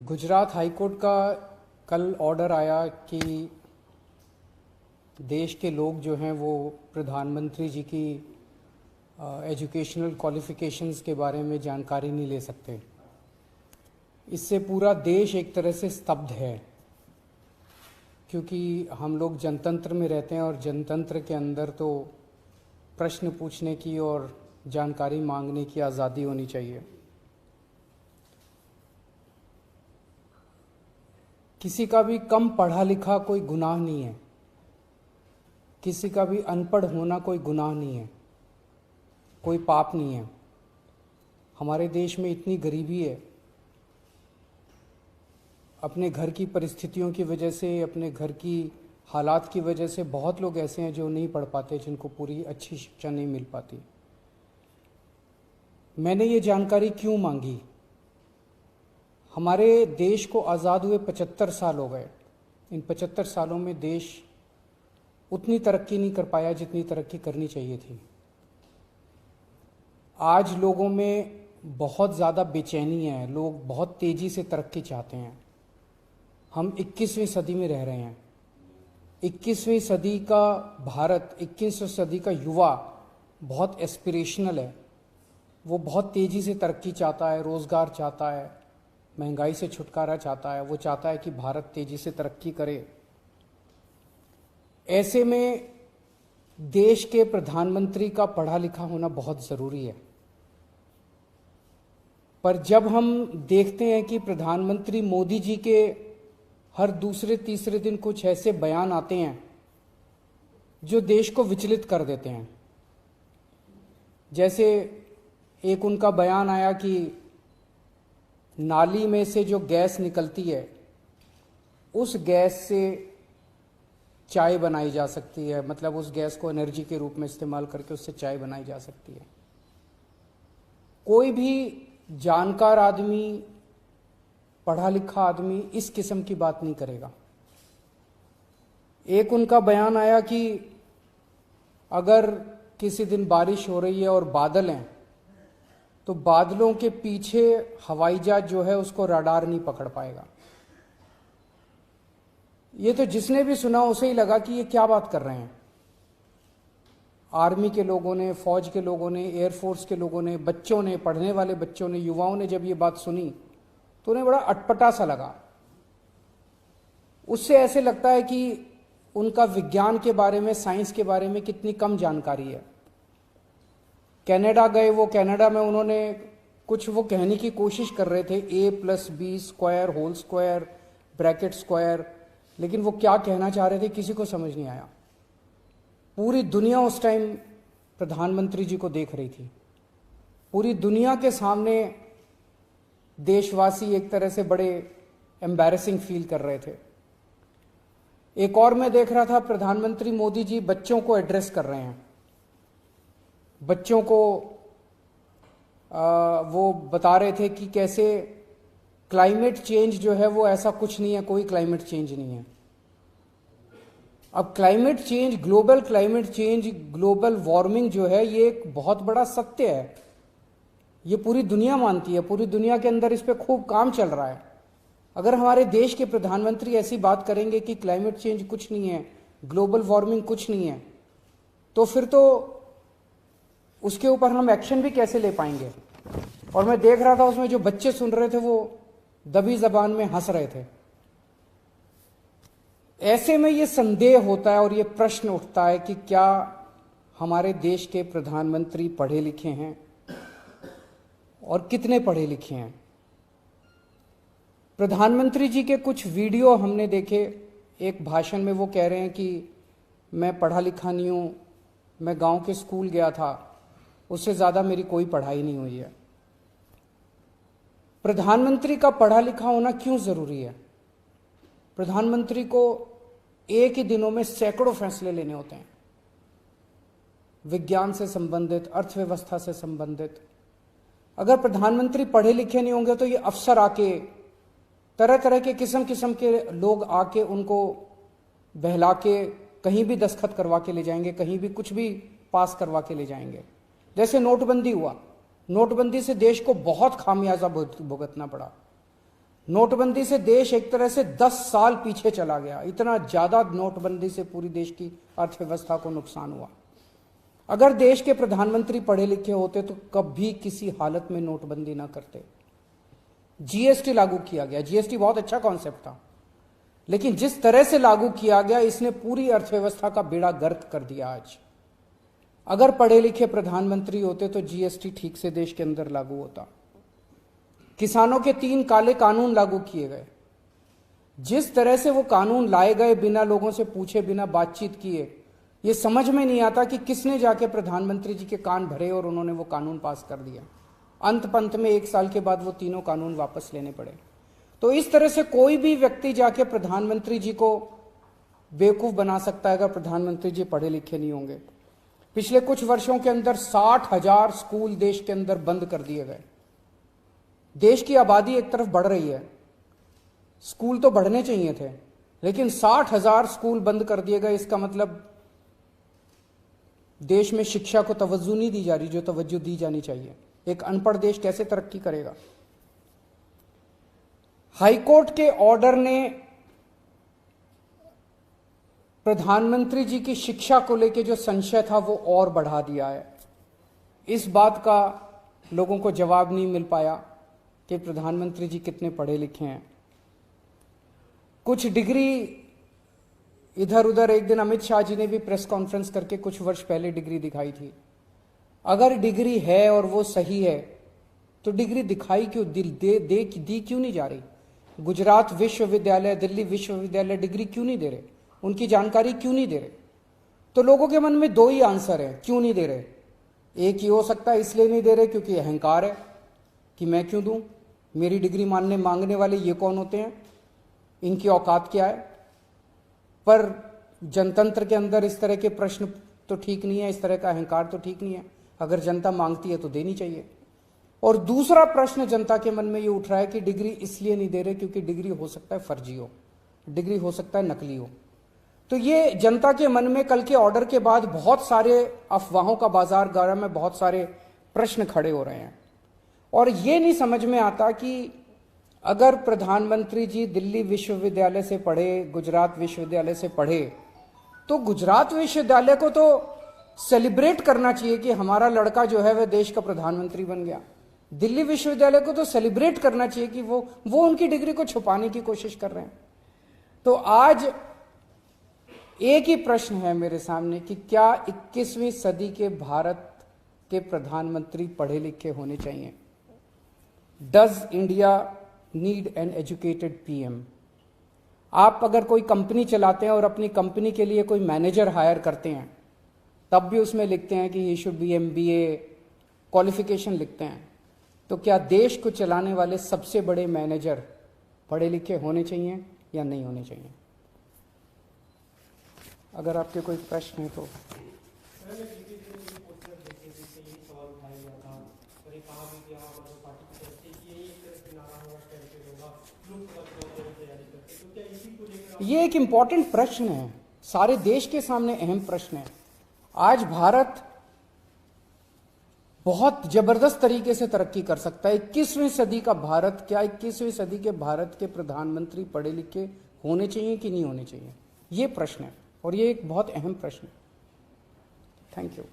Gujarat high court का कल order आया कि देश के लोग जो हैं वो प्रधानमंत्री जी की एजुकेशनल क्वालिफ़िकेशंस के बारे में जानकारी नहीं ले सकते। इससे पूरा देश एक तरह से स्तब्ध है, क्योंकि हम लोग जनतंत्र में रहते हैं और जनतंत्र के अंदर तो प्रश्न पूछने की और जानकारी मांगने की आज़ादी होनी चाहिए। किसी का भी कम पढ़ा लिखा कोई गुनाह नहीं है, किसी का भी अनपढ़ होना कोई गुनाह नहीं है, कोई पाप नहीं है। हमारे देश में इतनी गरीबी है, अपने घर की परिस्थितियों की वजह से, अपने घर की हालात की वजह से बहुत लोग ऐसे हैं जो नहीं पढ़ पाते, जिनको पूरी अच्छी शिक्षा नहीं मिल पाती। मैंने ये जानकारी क्यों मांगी? हमारे देश को आज़ाद हुए 75 साल हो गए। इन 75 सालों में देश उतनी तरक्की नहीं कर पाया जितनी तरक्की करनी चाहिए थी। आज लोगों में बहुत ज़्यादा बेचैनी है, लोग बहुत तेज़ी से तरक्की चाहते हैं। हम 21वीं सदी में रह रहे हैं। 21वीं सदी का भारत, 21वीं सदी का युवा बहुत एस्पिरेशनल है। वो बहुत तेज़ी से तरक्की चाहता है, रोज़गार चाहता है, महंगाई से छुटकारा चाहता है। वो चाहता है कि भारत तेज़ी से तरक्की करे। ऐसे में देश के प्रधानमंत्री का पढ़ा लिखा होना बहुत ज़रूरी है। पर जब हम देखते हैं कि प्रधानमंत्री मोदी जी के हर दूसरे तीसरे दिन कुछ ऐसे बयान आते हैं जो देश को विचलित कर देते हैं। जैसे एक उनका बयान आया कि नाली में से जो गैस निकलती है, उस गैस से चाय बनाई जा सकती है, मतलब उस गैस को एनर्जी के रूप में इस्तेमाल करके उससे चाय बनाई जा सकती है। कोई भी जानकार आदमी, पढ़ा लिखा आदमी इस किस्म की बात नहीं करेगा। एक उनका बयान आया कि अगर किसी दिन बारिश हो रही है और बादल हैं, तो बादलों के पीछे हवाई जहाज जो है उसको रडार नहीं पकड़ पाएगा। ये तो जिसने भी सुना उसे ही लगा कि ये क्या बात कर रहे हैं। आर्मी के लोगों ने, फौज के लोगों ने, एयरफोर्स के लोगों ने, बच्चों ने, पढ़ने वाले बच्चों ने, युवाओं ने जब ये बात सुनी तो उन्हें बड़ा अटपटा सा लगा। उससे ऐसे लगता है कि उनका विज्ञान के बारे में, साइंस के बारे में कितनी कम जानकारी है। कनाडा गए, वो कनाडा में उन्होंने कुछ वो कहने की कोशिश कर रहे थे, a+b² whole square bracket square, लेकिन वो क्या कहना चाह रहे थे किसी को समझ नहीं आया। पूरी दुनिया उस टाइम प्रधानमंत्री जी को देख रही थी। पूरी दुनिया के सामने देशवासी एक तरह से बड़े एम्बैरेसिंग फील कर रहे थे। एक और मैं देख रहा था, प्रधानमंत्री मोदी जी बच्चों को एड्रेस कर रहे हैं। बच्चों को वो बता रहे थे कि कैसे क्लाइमेट चेंज जो है वो ऐसा कुछ नहीं है, कोई क्लाइमेट चेंज नहीं है। अब climate change, global climate change, global warming जो है ये एक बहुत बड़ा सत्य है। ये पूरी दुनिया मानती है, पूरी दुनिया के अंदर इस पे खूब काम चल रहा है। अगर हमारे देश के प्रधानमंत्री ऐसी बात करेंगे कि क्लाइमेट चेंज कुछ नहीं है, ग्लोबल वार्मिंग कुछ नहीं है, तो फिर तो उसके ऊपर हम एक्शन भी कैसे ले पाएंगे। और मैं देख रहा था उसमें जो बच्चे सुन रहे थे वो दबी जबान में हंस रहे थे। ऐसे में ये संदेह होता है और ये प्रश्न उठता है कि क्या हमारे देश के प्रधानमंत्री पढ़े लिखे हैं और कितने पढ़े लिखे हैं। प्रधानमंत्री जी के कुछ वीडियो हमने देखे। एक भाषण में वो कह रहे हैं कि मैं पढ़ा लिखा नहीं हूं, मैं गांव के स्कूल गया था, उससे ज़्यादा मेरी कोई पढ़ाई नहीं हुई है। प्रधानमंत्री का पढ़ा लिखा होना क्यों ज़रूरी है? प्रधानमंत्री को एक ही दिनों में सैकड़ों फैसले लेने होते हैं, विज्ञान से संबंधित, अर्थव्यवस्था से संबंधित। अगर प्रधानमंत्री पढ़े लिखे नहीं होंगे तो ये अफसर आके, तरह तरह के किस्म किस्म के लोग आके उनको बहला के कहीं भी दस्तखत करवा के ले जाएंगे, कहीं भी कुछ भी पास करवा के ले जाएंगे। जैसे नोटबंदी हुआ, नोटबंदी से देश को बहुत खामियाजा भुगतना पड़ा। नोटबंदी से देश एक तरह से 10 साल पीछे चला गया। इतना ज्यादा नोटबंदी से पूरी देश की अर्थव्यवस्था को नुकसान हुआ। अगर देश के प्रधानमंत्री पढ़े लिखे होते तो कभी किसी हालत में नोटबंदी ना करते। जीएसटी लागू किया गया, जीएसटी बहुत अच्छा कॉन्सेप्ट था, लेकिन जिस तरह से लागू किया गया इसने पूरी अर्थव्यवस्था का बेड़ा गर्क कर दिया। आज अगर पढ़े लिखे प्रधानमंत्री होते तो जीएसटी ठीक से देश के अंदर लागू होता। किसानों के 3 काले कानून लागू किए गए। जिस तरह से वो कानून लाए गए बिना लोगों से पूछे, बिना बातचीत किए, ये समझ में नहीं आता कि किसने जाके प्रधानमंत्री जी के कान भरे और उन्होंने वो कानून पास कर दिया। अंत पंत में 1 साल के बाद वो तीनों कानून वापस लेने पड़े। तो इस तरह से कोई भी व्यक्ति जाके प्रधानमंत्री जी को बेवकूफ बना सकता है अगर प्रधानमंत्री जी पढ़े लिखे नहीं होंगे। पिछले कुछ वर्षों के अंदर 60,000 स्कूल देश के अंदर बंद कर दिए गए। देश की आबादी एक तरफ बढ़ रही है, स्कूल तो बढ़ने चाहिए थे, लेकिन 60,000 स्कूल बंद कर दिए गए। इसका मतलब देश में शिक्षा को तवज्जो नहीं दी जा रही जो तवज्जो दी जानी चाहिए। एक अनपढ़ देश कैसे तरक्की करेगा? हाईकोर्ट के ऑर्डर ने प्रधानमंत्री जी की शिक्षा को लेकर जो संशय था वो और बढ़ा दिया है। इस बात का लोगों को जवाब नहीं मिल पाया कि प्रधानमंत्री जी कितने पढ़े लिखे हैं। कुछ डिग्री इधर उधर, एक दिन अमित शाह जी ने भी प्रेस कॉन्फ्रेंस करके कुछ वर्ष पहले डिग्री दिखाई थी। अगर डिग्री है और वो सही है तो डिग्री दिखाई क्यों, दी क्यों नहीं जा रही? गुजरात विश्वविद्यालय, दिल्ली विश्वविद्यालय डिग्री क्यों नहीं दे रहे? उनकी जानकारी क्यों नहीं दे रहे? तो लोगों के मन में 2 ही आंसर है क्यों नहीं दे रहे। एक ही हो सकता है इसलिए नहीं दे रहे क्योंकि अहंकार है कि मैं क्यों दूं, मेरी डिग्री मांगने वाले ये कौन होते हैं, इनकी औकात क्या है। पर जनतंत्र के अंदर इस तरह के प्रश्न तो ठीक नहीं है, इस तरह का अहंकार तो ठीक नहीं है। अगर जनता मांगती है तो देनी चाहिए। और दूसरा प्रश्न जनता के मन में ये उठ रहा है कि डिग्री इसलिए नहीं दे रहे क्योंकि डिग्री हो सकता है फर्जी हो, डिग्री हो सकता है नकली हो। तो ये जनता के मन में कल के ऑर्डर के बाद बहुत सारे अफवाहों का बाजार गर्म है, बहुत सारे प्रश्न खड़े हो रहे हैं। और ये नहीं समझ में आता कि अगर प्रधानमंत्री जी दिल्ली विश्वविद्यालय से पढ़े, गुजरात विश्वविद्यालय से पढ़े, तो गुजरात विश्वविद्यालय को तो सेलिब्रेट करना चाहिए कि हमारा लड़का जो है वह देश का प्रधानमंत्री बन गया। दिल्ली विश्वविद्यालय को तो सेलिब्रेट करना चाहिए कि वो उनकी डिग्री को छुपाने की कोशिश कर रहे हैं। तो आज एक ही प्रश्न है मेरे सामने कि क्या 21वीं सदी के भारत के प्रधानमंत्री पढ़े लिखे होने चाहिए? Does India need an educated PM? आप अगर कोई कंपनी चलाते हैं और अपनी कंपनी के लिए कोई मैनेजर हायर करते हैं, तब भी उसमें लिखते हैं कि he should be MBA qualification लिखते हैं। तो क्या देश को चलाने वाले सबसे बड़े मैनेजर पढ़े लिखे होने चाहिए या नहीं होने चाहिए? अगर आपके कोई प्रश्न है तो। ये एक इंपॉर्टेंट प्रश्न है, सारे देश के सामने अहम प्रश्न है। आज भारत बहुत जबरदस्त तरीके से तरक्की कर सकता है। 21वीं सदी का भारत, क्या 21वीं सदी के भारत के प्रधानमंत्री पढ़े लिखे होने चाहिए कि नहीं होने चाहिए, ये प्रश्न है और ये एक बहुत अहम प्रश्न है। Thank you.